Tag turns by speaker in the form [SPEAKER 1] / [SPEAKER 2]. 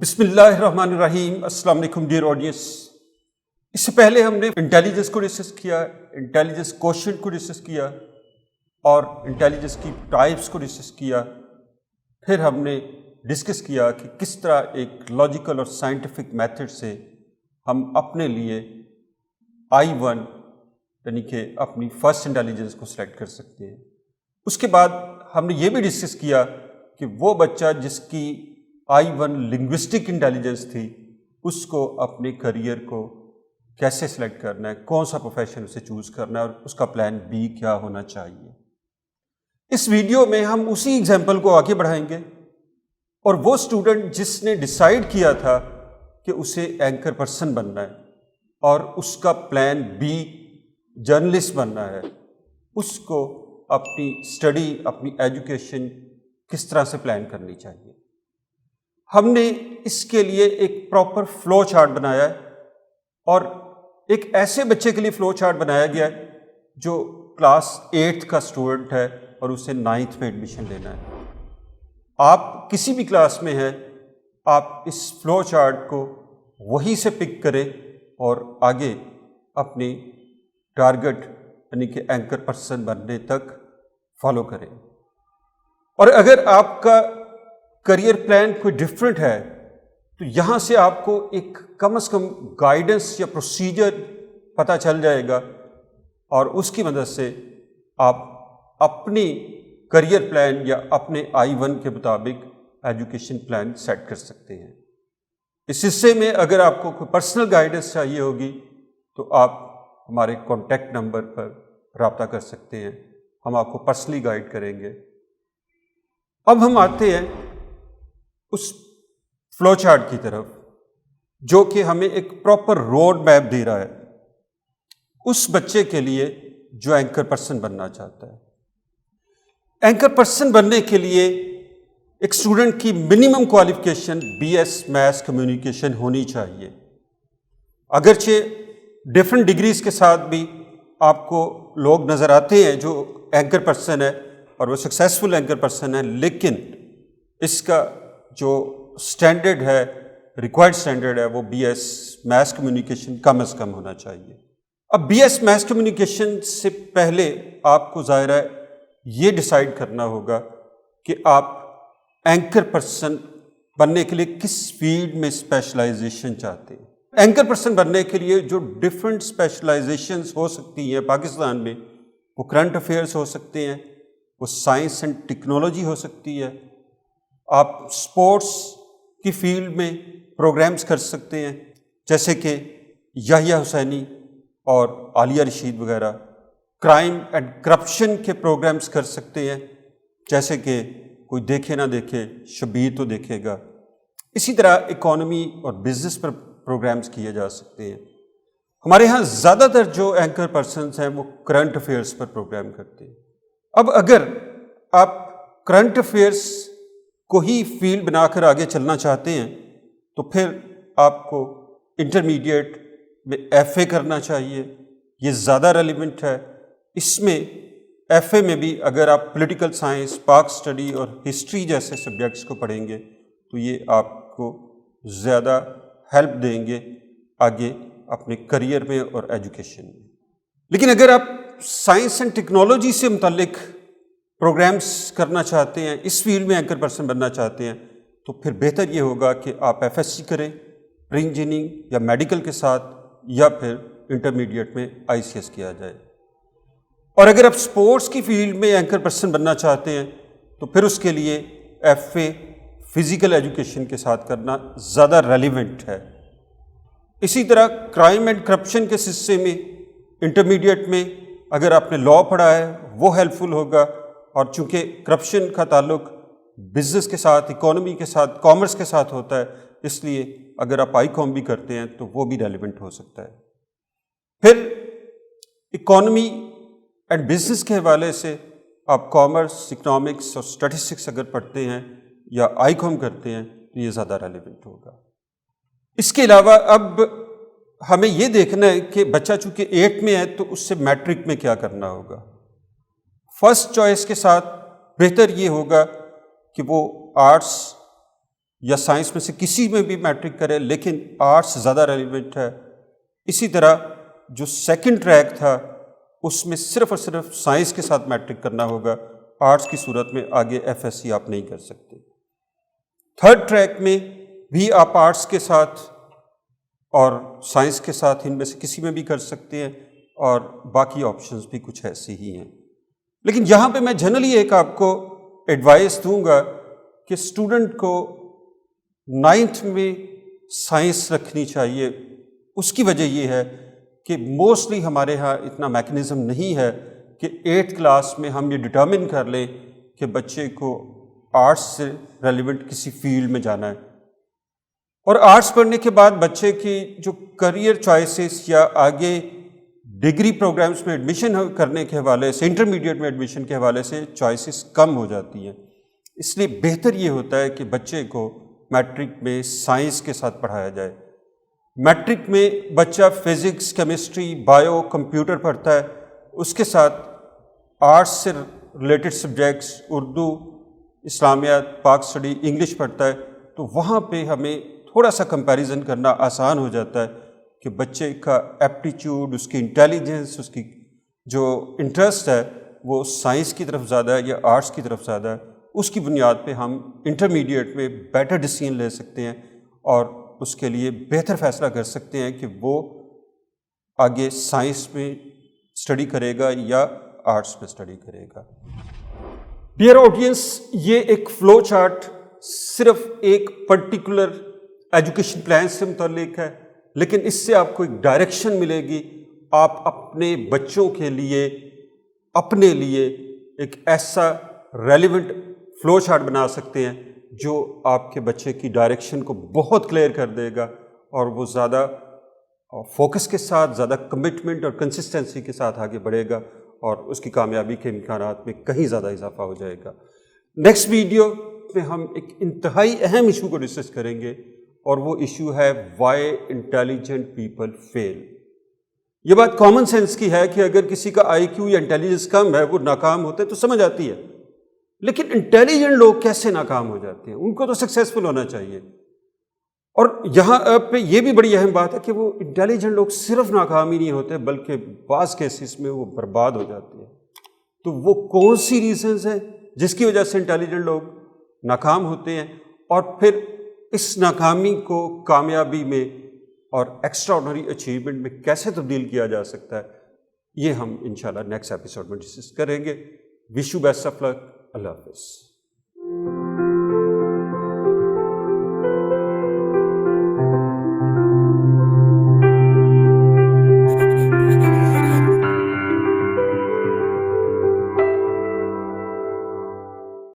[SPEAKER 1] بسم اللہ الرحمن الرحیم۔ السلام علیکم ڈیئر آڈینس۔ اس سے پہلے ہم نے انٹیلیجنس کو ڈسکس کیا، انٹیلیجنس کوشنٹ کو ڈسکس کیا اور انٹیلیجنس کی ٹائپس کو ڈسکس کیا۔ پھر ہم نے ڈسکس کیا کہ کس طرح ایک لاجیکل اور سائنٹیفک میتھڈ سے ہم اپنے لیے I1 یعنی کہ اپنی فرسٹ انٹیلیجنس کو سلیکٹ کر سکتے ہیں۔ اس کے بعد ہم نے یہ بھی ڈسکس کیا کہ وہ بچہ جس کی I1 لنگوسٹک انٹیلیجنس تھی، اس کو اپنے کریئر کو کیسے سلیکٹ کرنا ہے، کون سا پروفیشن اسے چوز کرنا ہے اور اس کا پلان بی کیا ہونا چاہیے۔ اس ویڈیو میں ہم اسی ایگزامپل کو آگے بڑھائیں گے، اور وہ اسٹوڈنٹ جس نے ڈیسائیڈ کیا تھا کہ اسے اینکر پرسن بننا ہے اور اس کا پلان بی جرنلسٹ بننا ہے، اس کو اپنی اسٹڈی، اپنی ایجوکیشن کس طرح سے پلان کرنی چاہیے۔ ہم نے اس کے لیے ایک پراپر فلو چارٹ بنایا ہے، اور ایک ایسے بچے کے لیے فلو چارٹ بنایا گیا ہے جو کلاس 8 کا اسٹوڈنٹ ہے اور اسے 9th میں ایڈمیشن لینا ہے۔ آپ کسی بھی کلاس میں ہیں، آپ اس فلو چارٹ کو وہیں سے پک کریں اور آگے اپنی ٹارگٹ یعنی کہ اینکر پرسن بننے تک فالو کریں۔ اور اگر آپ کا کریئر پلان کوئی ڈفرینٹ ہے تو یہاں سے آپ کو ایک کم از کم گائیڈنس یا پروسیجر پتہ چل جائے گا، اور اس کی مدد سے آپ اپنی کریئر پلان یا اپنے I1 کے مطابق ایجوکیشن پلان سیٹ کر سکتے ہیں۔ اس حصے میں اگر آپ کو کوئی پرسنل گائیڈنس چاہیے ہوگی تو آپ ہمارے کانٹیکٹ نمبر پر رابطہ کر سکتے ہیں، ہم آپ کو پرسنلی گائیڈ کریں گے۔ اب ہم آتے ہیں اس فلو چارٹ کی طرف جو کہ ہمیں ایک پراپر روڈ میپ دے رہا ہے اس بچے کے لیے جو اینکر پرسن بننا چاہتا ہے۔ اینکر پرسن بننے کے لیے ایک اسٹوڈنٹ کی minimum qualification BS maths communication ہونی چاہیے۔ اگرچہ ڈفرینٹ ڈگریز کے ساتھ بھی آپ کو لوگ نظر آتے ہیں جو اینکر پرسن ہے اور وہ سکسیزفل اینکر پرسن ہے، لیکن اس کا جو اسٹینڈرڈ ہے، ریکوائرڈ اسٹینڈرڈ ہے، وہ BS میتھس کمیونیکیشن کم از کم ہونا چاہیے۔ اب BS میتھس کمیونیکیشن سے پہلے آپ کو ظاہر ہے یہ ڈیسائیڈ کرنا ہوگا کہ آپ اینکر پرسن بننے کے لیے کس فیلڈ میں اسپیشلائزیشن چاہتے ہیں۔ اینکر پرسن بننے کے لیے جو ڈفرینٹ اسپیشلائزیشنز ہو سکتی ہیں پاکستان میں، وہ کرنٹ افیئرس ہو سکتے ہیں، وہ سائنس اینڈ ٹیکنالوجی ہو سکتی ہے، آپ اسپورٹس کی فیلڈ میں پروگرامز کر سکتے ہیں جیسے کہ یحییٰ حسینی اور عالیہ رشید وغیرہ، کرائم اینڈ کرپشن کے پروگرامز کر سکتے ہیں جیسے کہ کوئی دیکھے نہ دیکھے شبیر تو دیکھے گا۔ اسی طرح اکانومی اور بزنس پر پروگرامز کیے جا سکتے ہیں۔ ہمارے ہاں زیادہ تر جو اینکر پرسنز ہیں وہ کرنٹ افیئرس پر پروگرام کرتے ہیں۔ اب اگر آپ کرنٹ افیئرس کو ہی فیلڈ بنا کر آگے چلنا چاہتے ہیں تو پھر آپ کو انٹرمیڈیٹ میں FA کرنا چاہیے، یہ زیادہ ریلیونٹ ہے۔ اس میں FA میں بھی اگر آپ پولیٹیکل سائنس، پاک اسٹڈی اور ہسٹری جیسے سبجیکٹس کو پڑھیں گے تو یہ آپ کو زیادہ ہیلپ دیں گے آگے اپنے کریئر میں اور ایجوکیشن میں۔ لیکن اگر آپ سائنس اینڈ ٹیکنالوجی سے متعلق پروگرامز کرنا چاہتے ہیں، اس فیلڈ میں اینکر پرسن بننا چاہتے ہیں، تو پھر بہتر یہ ہوگا کہ آپ FSC کریں پری انجینئرنگ یا میڈیکل کے ساتھ، یا پھر انٹرمیڈیٹ میں ICS کیا جائے۔ اور اگر آپ اسپورٹس کی فیلڈ میں اینکر پرسن بننا چاہتے ہیں تو پھر اس کے لیے FA فزیکل ایجوکیشن کے ساتھ کرنا زیادہ ریلیونٹ ہے۔ اسی طرح کرائم اینڈ کرپشن کے حصے میں انٹرمیڈیٹ میں اگر آپ نے لا پڑھا ہے وہ ہیلپ فل ہوگا، اور چونکہ کرپشن کا تعلق بزنس کے ساتھ، اکانومی کے ساتھ، کامرس کے ساتھ ہوتا ہے، اس لیے اگر آپ ICOM بھی کرتے ہیں تو وہ بھی ریلیونٹ ہو سکتا ہے۔ پھر اکانومی اینڈ بزنس کے حوالے سے آپ کامرس، اکنامکس اور اسٹیٹسٹکس اگر پڑھتے ہیں یا ICOM کرتے ہیں تو یہ زیادہ ریلیونٹ ہوگا۔ اس کے علاوہ اب ہمیں یہ دیکھنا ہے کہ بچہ چونکہ 8 میں ہے تو اس سے میٹرک میں کیا کرنا ہوگا۔ فرسٹ چوائس کے ساتھ بہتر یہ ہوگا کہ وہ آرٹس یا سائنس میں سے کسی میں بھی میٹرک کرے لیکن آرٹس زیادہ ریلیونٹ ہے. اسی طرح جو سیکنڈ ٹریک تھا اس میں صرف اور صرف سائنس کے ساتھ میٹرک کرنا ہوگا، آرٹس کی صورت میں آگے ایف ایس سی آپ نہیں کر سکتے. تھرڈ ٹریک میں بھی آپ آرٹس کے ساتھ اور سائنس کے ساتھ ان میں سے کسی میں بھی کر سکتے ہیں، اور باقی آپشنز بھی کچھ ایسے ہی ہیں. لیکن یہاں پہ میں جنرلی ایک آپ کو ایڈوائس دوں گا کہ اسٹوڈنٹ کو 9th میں سائنس رکھنی چاہیے. اس کی وجہ یہ ہے کہ موسٹلی ہمارے ہاں اتنا میکنزم نہیں ہے کہ 8th کلاس میں ہم یہ ڈٹرمن کر لیں کہ بچے کو آرٹس سے ریلیونٹ کسی فیلڈ میں جانا ہے، اور آرٹس پڑھنے کے بعد بچے کی جو کریئر چوائسیز یا آگے ڈگری پروگرامز میں ایڈمیشن کرنے کے حوالے سے، انٹرمیڈیٹ میں ایڈمیشن کے حوالے سے چوائسیز کم ہو جاتی ہیں. اس لیے بہتر یہ ہوتا ہے کہ بچے کو میٹرک میں سائنس کے ساتھ پڑھایا جائے. میٹرک میں بچہ فزکس، کیمسٹری، بایو، کمپیوٹر پڑھتا ہے، اس کے ساتھ آرٹس سے ریلیٹڈ سبجیکٹس اردو، اسلامیات، پاک اسٹڈی، انگلش پڑھتا ہے. تو وہاں پہ ہمیں تھوڑا سا کمپیریزن کرنا آسان ہو جاتا ہے کہ بچے کا ایپٹیچیوڈ، اس کی انٹیلیجنس، اس کی جو انٹرسٹ ہے وہ سائنس کی طرف زیادہ ہے یا آرٹس کی طرف زیادہ ہے. اس کی بنیاد پہ ہم انٹرمیڈیٹ میں بیٹر ڈیسیژن لے سکتے ہیں اور اس کے لیے بہتر فیصلہ کر سکتے ہیں کہ وہ آگے سائنس میں اسٹڈی کرے گا یا آرٹس میں اسٹڈی کرے گا. ڈیئر آڈینس، یہ ایک فلو چارٹ صرف ایک پرٹیکولر ایجوکیشن پلان سے متعلق ہے، لیکن اس سے آپ کو ایک ڈائریکشن ملے گی. آپ اپنے بچوں کے لیے، اپنے لیے ایک ایسا ریلیونٹ فلو چارٹ بنا سکتے ہیں جو آپ کے بچے کی ڈائریکشن کو بہت کلیئر کر دے گا، اور وہ زیادہ فوکس کے ساتھ، زیادہ کمٹمنٹ اور کنسسٹنسی کے ساتھ آگے بڑھے گا، اور اس کی کامیابی کے امکانات میں کہیں زیادہ اضافہ ہو جائے گا. نیکسٹ ویڈیو میں ہم ایک انتہائی اہم ایشو کو ڈسکس کریں گے، اور وہ ایشو ہے وائی انٹیلیجنٹ پیپل فیل. یہ بات کامن سینس کی ہے کہ اگر کسی کا آئی کیو یا انٹیلیجنس کم ہے، وہ ناکام ہوتے ہیں تو سمجھ آتی ہے، لیکن انٹیلیجنٹ لوگ کیسے ناکام ہو جاتے ہیں؟ ان کو تو سکسیسفل ہونا چاہیے. اور یہاں پہ یہ بھی بڑی اہم بات ہے کہ وہ انٹیلیجنٹ لوگ صرف ناکام ہی نہیں ہوتے بلکہ بعض کیسز میں وہ برباد ہو جاتے ہیں. تو وہ کون سی ریزنز ہیں جس کی وجہ سے انٹیلیجنٹ لوگ ناکام ہوتے ہیں، اور پھر اس ناکامی کو کامیابی میں اور ایکسٹرا آرڈنری اچیومنٹ میں کیسے تبدیل کیا جا سکتا ہے، یہ ہم انشاءاللہ نیکسٹ ایپیسوڈ میں ڈسکس کریں گے. وش یو بیسٹ آف لک. اللہ حافظ.